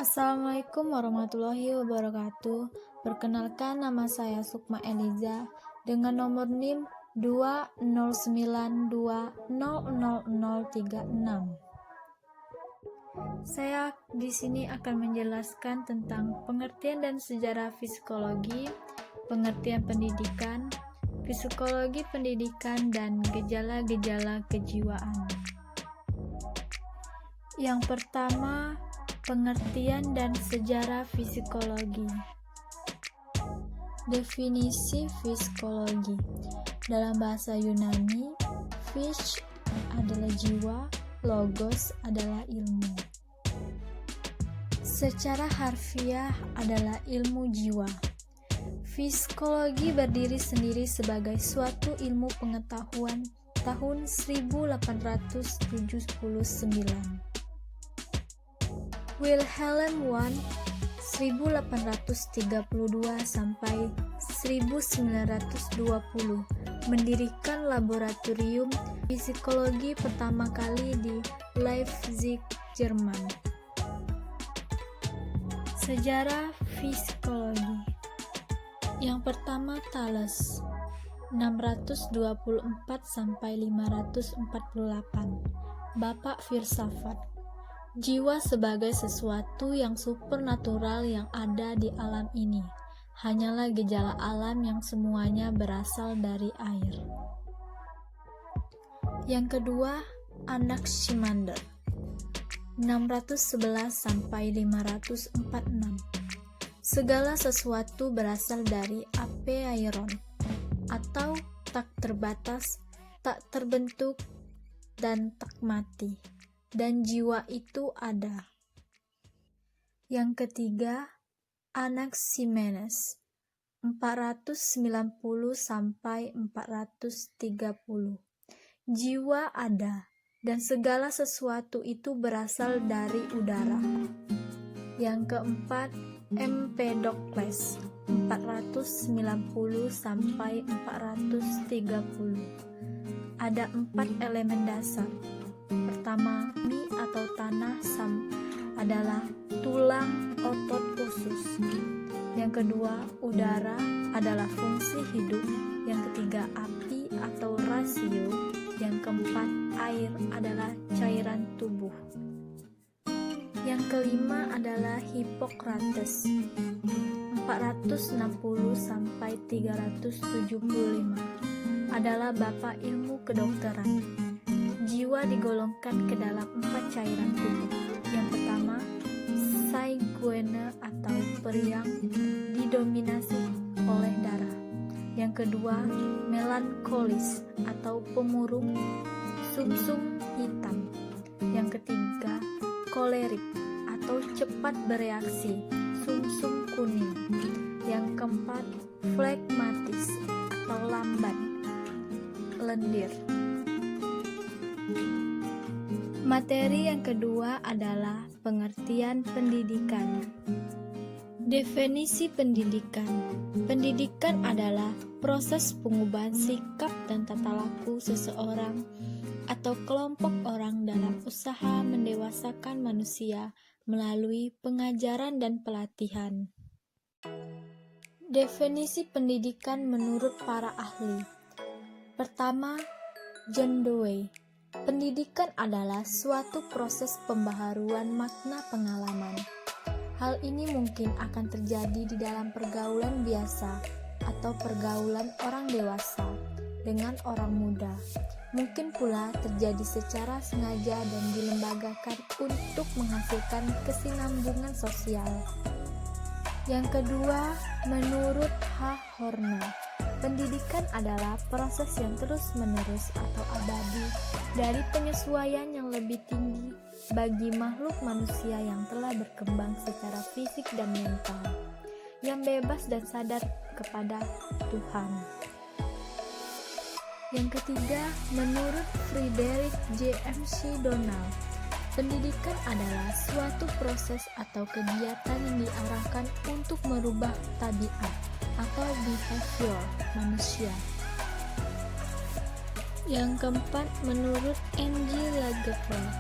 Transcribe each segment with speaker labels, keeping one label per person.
Speaker 1: Assalamualaikum warahmatullahi wabarakatuh. Perkenalkan, nama saya Sukma Eliza dengan nomor NIM 209200036. Saya di sini akan menjelaskan tentang pengertian dan sejarah psikologi, pengertian pendidikan, psikologi pendidikan, dan gejala-gejala kejiwaan. Yang pertama, pengertian dan sejarah psikologi. Definisi psikologi. Dalam bahasa Yunani, phys adalah jiwa, logos adalah ilmu. Secara harfiah adalah ilmu jiwa. Psikologi berdiri sendiri sebagai suatu ilmu pengetahuan tahun 1879. Wilhelm Wundt 1832 sampai 1920 mendirikan laboratorium psikologi pertama kali di Leipzig, Jerman. Sejarah psikologi. Yang pertama, Thales 624 sampai 548. Bapak filsafat. Jiwa sebagai sesuatu yang supernatural yang ada di alam ini hanyalah gejala alam yang semuanya berasal dari air. Yang kedua, Anaximander 611 sampai 546. Segala sesuatu berasal dari apeiron atau tak terbatas, tak terbentuk, dan tak mati. Dan jiwa itu ada. Yang ketiga, Anaximenes 490 sampai 430. Jiwa ada dan segala sesuatu itu berasal dari udara. Yang keempat, Empedokles 490 sampai 430. Ada 4 elemen dasar. Pertama, mi atau tanah adalah tulang otot khusus. Yang kedua, udara adalah fungsi hidup. Yang ketiga, api atau rasio. Yang keempat, air adalah cairan tubuh. Yang kelima adalah Hippocrates 460 sampai 375. Adalah bapak ilmu kedokteran. Jiwa digolongkan ke dalam 4 cairan tubuh. Yang pertama, sanguine atau periang didominasi oleh darah. Yang kedua, melankolis atau pemurung sumsum hitam. Yang ketiga, kolerik atau cepat bereaksi sumsum kuning. Yang keempat, flegmatis atau lambat lendir. Materi yang kedua adalah pengertian pendidikan. Definisi pendidikan. Pendidikan adalah proses pengubahan sikap dan tata laku seseorang atau kelompok orang dalam usaha mendewasakan manusia melalui pengajaran dan pelatihan. Definisi pendidikan menurut para ahli. Pertama, John Dewey. Pendidikan adalah suatu proses pembaharuan makna pengalaman. Hal ini mungkin akan terjadi di dalam pergaulan biasa atau pergaulan orang dewasa dengan orang muda. Mungkin pula terjadi secara sengaja dan dilembagakan untuk menghasilkan kesinambungan sosial. Yang kedua, menurut H. Horner, pendidikan adalah proses yang terus-menerus atau abadi dari penyesuaian yang lebih tinggi bagi makhluk manusia yang telah berkembang secara fisik dan mental, yang bebas dan sadar kepada Tuhan. Yang ketiga, menurut Friedrich James, pendidikan adalah suatu proses atau kegiatan yang diarahkan untuk merubah tabiat atau behavior manusia. Yang keempat, menurut N.G. Lagerfeld,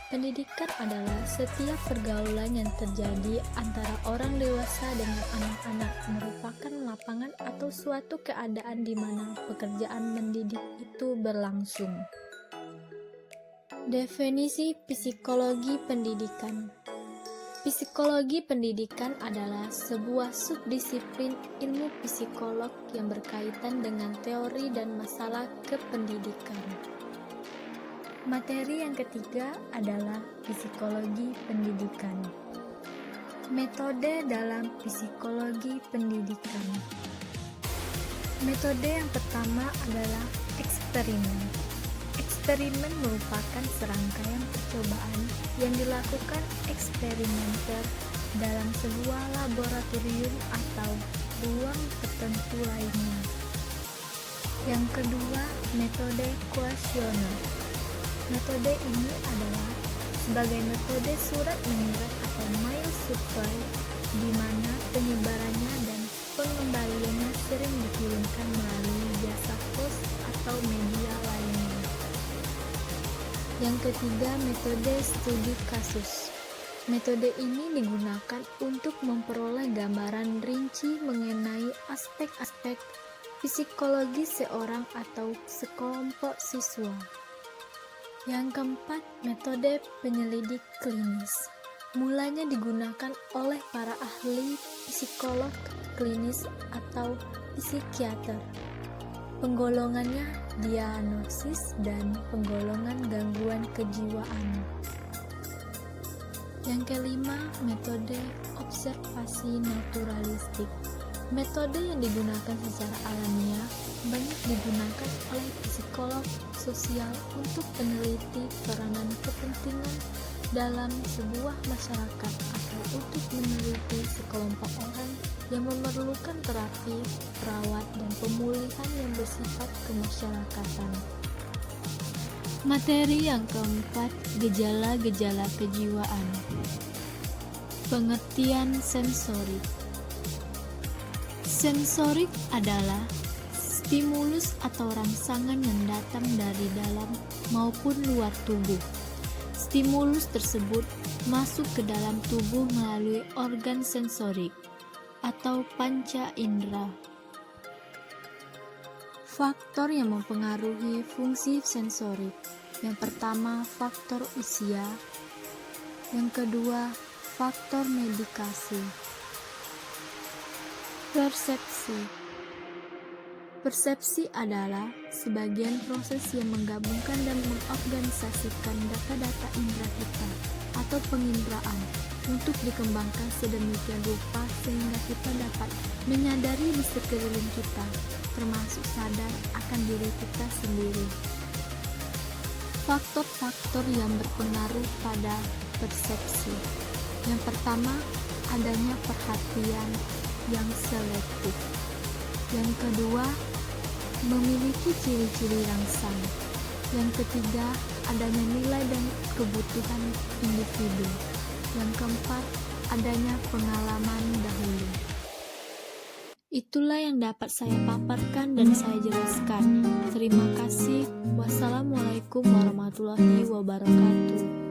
Speaker 1: Pendidikan adalah setiap pergaulan yang terjadi antara orang dewasa dengan anak-anak, merupakan lapangan atau suatu keadaan di mana pekerjaan mendidik itu berlangsung. Definisi psikologi pendidikan. Psikologi pendidikan adalah sebuah subdisiplin ilmu psikolog yang berkaitan dengan teori dan masalah kependidikan. Materi yang ketiga adalah psikologi pendidikan. Metode dalam psikologi pendidikan. Metode yang pertama adalah eksperimen. Eksperimen merupakan serangkaian percobaan yang dilakukan eksperimenter dalam sebuah laboratorium atau ruang tertentu lainnya. Yang kedua, metode kuesioner. Metode ini adalah sebagai metode surat menyurat atau mail supply, di mana penyebarannya dan pengembaliannya sering dikirimkan melalui jasa pos atau media lainnya. Yang ketiga, metode studi kasus. Metode ini digunakan untuk memperoleh gambaran rinci mengenai aspek-aspek psikologi seorang atau sekelompok siswa. Yang keempat, metode penyelidik klinis. Mulanya digunakan oleh para ahli psikolog klinis atau psikiater. Penggolongannya diagnosis dan penggolongan gangguan kejiwaan. Yang kelima, metode observasi naturalistik. Metode yang digunakan secara alamiah banyak digunakan oleh psikolog sosial untuk meneliti peranan kepentingan dalam sebuah masyarakat atau untuk meneliti sekelompok orang yang memerlukan terapi, perawat, dan pemulihan yang bersifat kemasyarakatan. Materi yang keempat, gejala-gejala kejiwaan. Pengertian sensorik. Sensorik adalah stimulus atau rangsangan yang datang dari dalam maupun luar tubuh. Stimulus tersebut masuk ke dalam tubuh melalui organ sensorik atau panca indera. Faktor yang mempengaruhi fungsi sensorik. Yang pertama, faktor usia. Yang kedua, faktor medikasi. Persepsi. Persepsi adalah sebagian proses yang menggabungkan dan mengorganisasikan data-data indera kita atau penginderaan untuk dikembangkan sedemikian rupa sehingga kita dapat menyadari di sekeliling kita, termasuk sadar akan diri kita sendiri. Faktor-faktor yang berpengaruh pada persepsi. Yang pertama, adanya perhatian yang selektif. Yang kedua, memiliki ciri-ciri rangsang. Yang ketiga, adanya nilai dan kebutuhan individu. Yang keempat, adanya pengalaman dahulu. Itulah yang dapat saya paparkan dan saya jelaskan. Terima kasih. Wassalamualaikum warahmatullahi wabarakatuh.